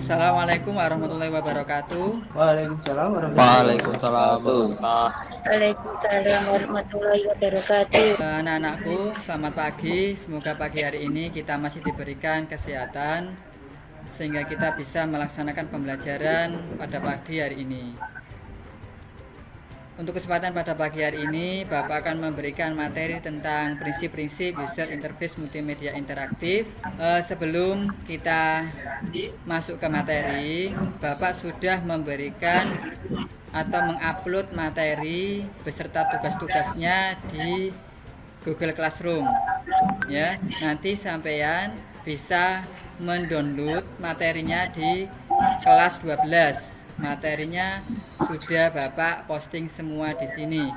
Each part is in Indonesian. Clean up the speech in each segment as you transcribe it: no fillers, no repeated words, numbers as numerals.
Assalamualaikum warahmatullahi wabarakatuh. Waalaikumsalam warahmatullahi Waalaikumsalam wabarakatuh. Waalaikumsalam warahmatullahi wabarakatuh. Anak-anakku, selamat pagi. Semoga pagi hari ini kita masih diberikan kesehatan sehingga kita bisa melaksanakan pembelajaran pada pagi hari ini. Untuk kesempatan pada pagi hari ini, Bapak akan memberikan materi tentang prinsip-prinsip user interface multimedia interaktif. Sebelum kita masuk ke materi, Bapak sudah memberikan atau mengupload materi beserta tugas-tugasnya di Google Classroom. Ya, nanti sampean bisa mendownload materinya di kelas 12. Materinya sudah Bapak posting semua di sini.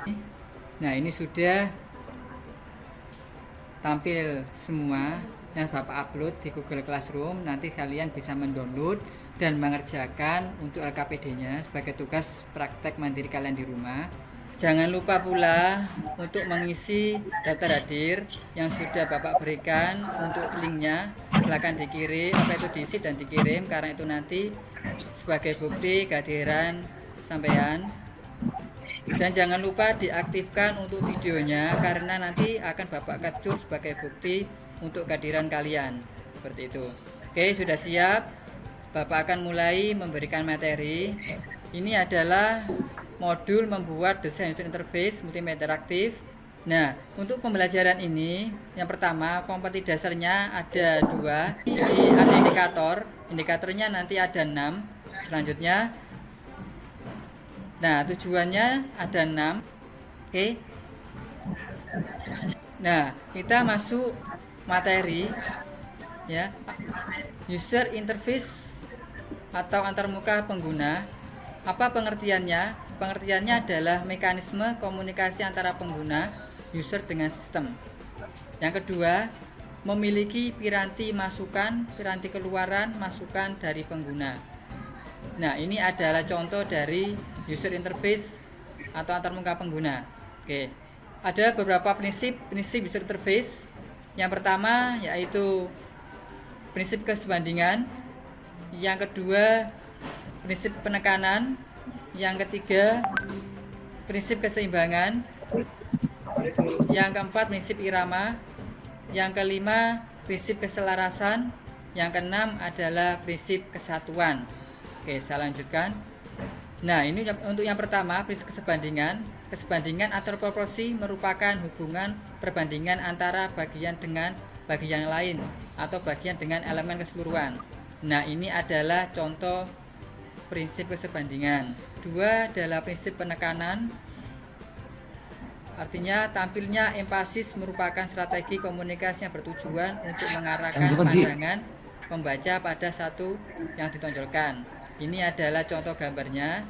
Nah, ini sudah tampil semua yang Bapak upload di Google Classroom. Nanti kalian bisa mendownload dan mengerjakan untuk LKPD-nya sebagai tugas praktek mandiri kalian di rumah. Jangan lupa pula untuk mengisi daftar hadir yang sudah Bapak berikan. Untuk linknya silahkan dikirim, itu diisi dan dikirim, karena itu nanti sebagai bukti kehadiran sampean. Dan jangan lupa diaktifkan untuk videonya, karena nanti akan Bapak capture sebagai bukti untuk kehadiran kalian. Seperti itu. Oke, sudah siap? Bapak akan mulai memberikan materi. Ini adalah modul membuat desain user interface multimedia interaktif. Nah, untuk pembelajaran ini, yang pertama kompetisi dasarnya ada 2. Jadi ada indikator. Indikatornya nanti ada 6. Selanjutnya, nah tujuannya ada 6. Oke. Nah, kita masuk materi, ya. User interface atau antarmuka pengguna. Apa pengertiannya? Pengertiannya adalah mekanisme komunikasi antara pengguna, user dengan sistem. Yang kedua, memiliki piranti masukan, piranti keluaran, masukan dari pengguna. Nah, ini adalah contoh dari user interface atau antarmuka pengguna. Oke. Ada beberapa prinsip user interface. Yang pertama yaitu prinsip kesebandingan. Yang kedua, prinsip penekanan. Yang ketiga, prinsip keseimbangan. Yang keempat, prinsip irama. Yang kelima, prinsip keselarasan. Yang keenam adalah prinsip kesatuan. Oke, saya lanjutkan. Nah, ini untuk yang pertama, prinsip kesebandingan. Kesebandingan atau proporsi merupakan hubungan perbandingan antara bagian dengan bagian lain atau bagian dengan elemen keseluruhan. Nah, ini adalah contoh prinsip kesebandingan. 2 adalah prinsip penekanan. Artinya tampilnya empasis merupakan strategi komunikasi yang bertujuan untuk mengarahkan pandangan pembaca pada satu yang ditonjolkan. Ini adalah contoh gambarnya.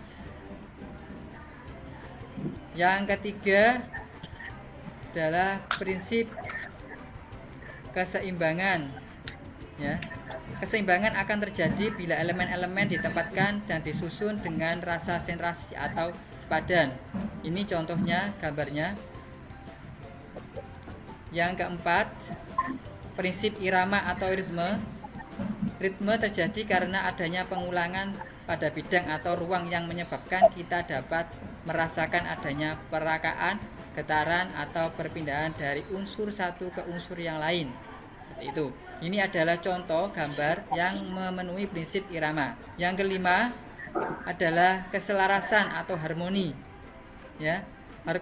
Yang ketiga adalah prinsip keseimbangan, ya. Keseimbangan akan terjadi bila elemen-elemen ditempatkan dan disusun dengan rasa sentrasi atau sepadan. Ini contohnya gambarnya. Yang keempat, prinsip irama atau ritme. Ritme terjadi karena adanya pengulangan pada bidang atau ruang yang menyebabkan kita dapat merasakan adanya perakaan, getaran, atau perpindahan dari unsur satu ke unsur yang lain. Itu. Ini adalah contoh gambar yang memenuhi prinsip irama. Yang kelima adalah keselarasan atau harmoni. Ya.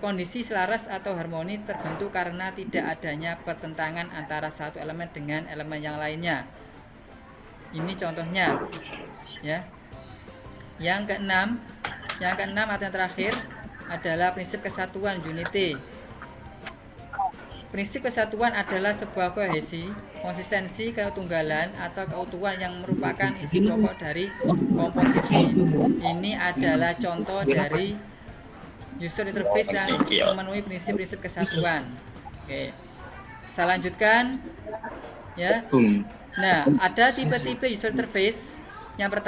Kondisi selaras atau harmoni terbentuk karena tidak adanya pertentangan antara satu elemen dengan elemen yang lainnya. Ini contohnya. Ya. Yang keenam atau yang terakhir adalah prinsip kesatuan, unity. Prinsip kesatuan adalah sebuah kohesi, konsistensi, ketunggalan, atau keutuhan yang merupakan isi pokok dari komposisi. Ini adalah contoh dari user interface yang memenuhi prinsip-prinsip kesatuan. Oke, saya lanjutkan, ya. Nah, ada tipe-tipe user interface. Yang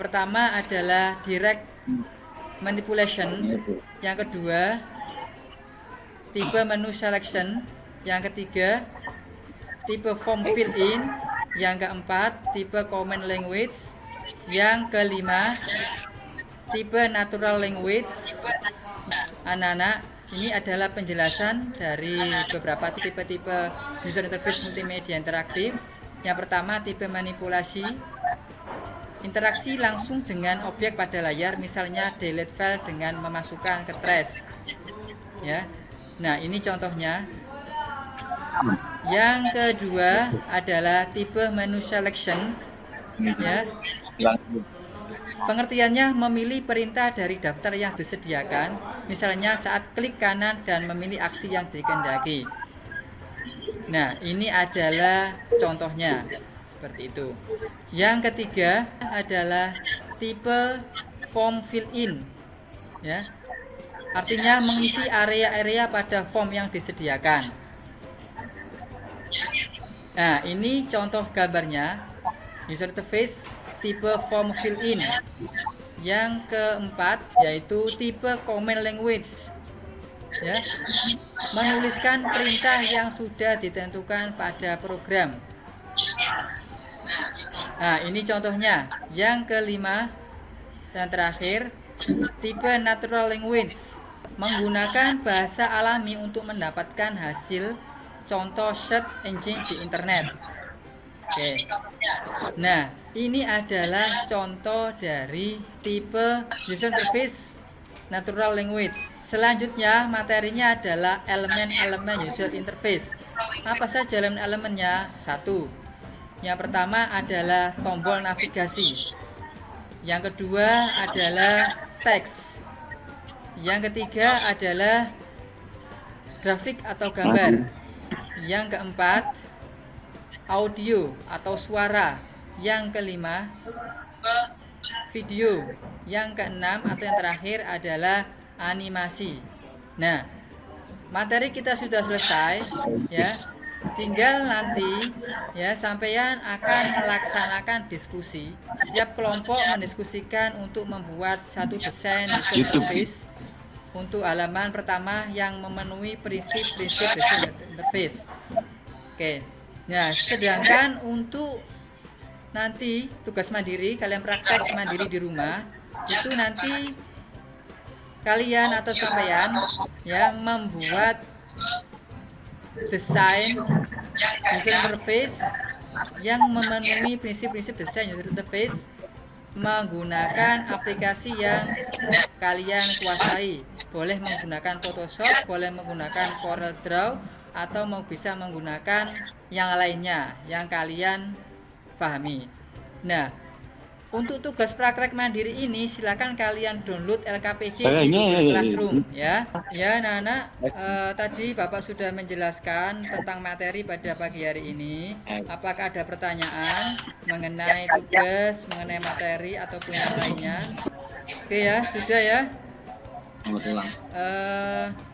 pertama adalah direct manipulation. Yang kedua, tipe menu selection. Yang ketiga, tipe form fill in. Yang keempat, tipe Common Language. Yang kelima, tipe Natural Language. Anak-anak, ini adalah penjelasan dari beberapa tipe-tipe user interface multimedia interaktif. Yang pertama, tipe manipulasi. Interaksi langsung dengan objek pada layar, misalnya delete file dengan memasukkan ke trash. Ya. Nah, ini contohnya. Yang kedua adalah tipe menu selection. Ya. Pengertiannya memilih perintah dari daftar yang disediakan, misalnya saat klik kanan dan memilih aksi yang dikehendaki. Nah, ini adalah contohnya seperti itu. Yang ketiga adalah tipe form fill-in. Ya. Artinya mengisi area-area pada form yang disediakan. Nah, ini contoh gambarnya. User interface tipe form fill-in. Yang keempat yaitu tipe Common Language. Ya. Menuliskan perintah yang sudah ditentukan pada program. Nah, ini contohnya. Yang kelima dan terakhir, tipe Natural Language. Menggunakan bahasa alami untuk mendapatkan hasil contoh search engine di internet. Oke. Nah, ini adalah contoh dari tipe user interface natural language. Selanjutnya, materinya adalah elemen-elemen user interface. Apa saja elemen-elemennya? 1. Yang pertama adalah tombol navigasi. Yang kedua adalah teks. Yang ketiga adalah grafik atau gambar. Yang keempat, audio atau suara. Yang kelima, video. Yang keenam atau yang terakhir adalah animasi. Nah, materi kita sudah selesai, ya. Tinggal nanti ya sampean akan melaksanakan diskusi. Setiap kelompok mendiskusikan untuk membuat satu desain user interface untuk halaman pertama yang memenuhi prinsip-prinsip user interface. Oke. Nah, sedangkan untuk nanti tugas mandiri, kalian praktek mandiri di rumah, itu nanti kalian atau sampean ya membuat desain user interface yang memenuhi prinsip-prinsip desain user interface menggunakan aplikasi yang kalian kuasai. Boleh menggunakan Photoshop, boleh menggunakan Corel Draw, atau mau bisa menggunakan yang lainnya yang kalian pahami. Nah, untuk tugas praktek mandiri ini silakan kalian download LKPD di Google Classroom ya. Ya, anak-anak, tadi Bapak sudah menjelaskan tentang materi pada pagi hari ini. Apakah ada pertanyaan mengenai tugas, mengenai materi ataupun yang lainnya? Oke ya, sudah ya.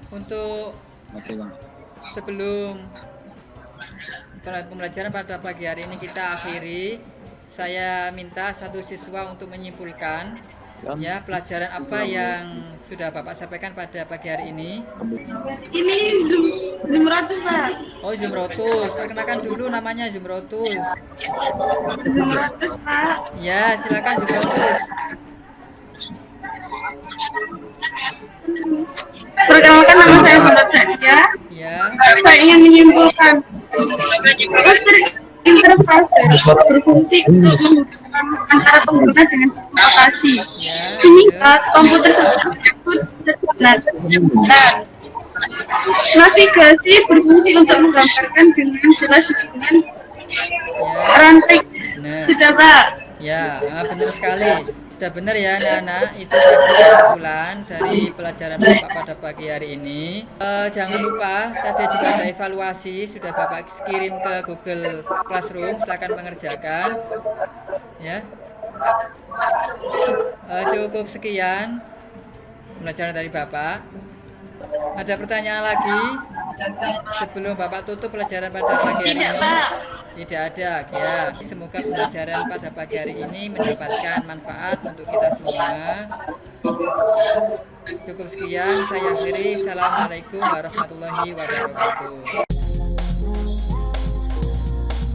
Untuk sebelum pembelajaran pada pagi hari ini kita akhiri, saya minta satu siswa untuk menyimpulkan ya pelajaran apa yang sudah Bapak sampaikan pada pagi hari ini. Ini Zumrotus, Pak. Oh, Zumrotus. Perkenalkan dulu namanya Zumrotus. Zumrotus, Pak. Ya, silakan Zumrotus. Perkenalkan, nama saya Zumrotus ya. Ya. Saya ingin menyimpulkan interface berfungsi untuk menghubungkan antara pengguna dengan sistem aplikasi. Ya. Sehingga komputer tersebut benar. Nah, navigasi berfungsi untuk menggambarkan dengan jelas dengan rantai. Sudah, Pak? Ya, benar sekali. Sudah benar ya anak-anak, itu kesimpulan dari pelajaran Bapak pada pagi hari ini. Jangan lupa tadi juga ada evaluasi, sudah Bapak kirim ke Google Classroom, silakan mengerjakan ya. Cukup sekian pelajaran dari Bapak. Ada pertanyaan lagi sebelum Bapak tutup pelajaran pada pagi hari ini? Tidak ada ya. Semoga pelajaran pada pagi hari ini mendapatkan manfaat untuk kita semua. Cukup sekian, saya akhiri. Assalamualaikum warahmatullahi wabarakatuh.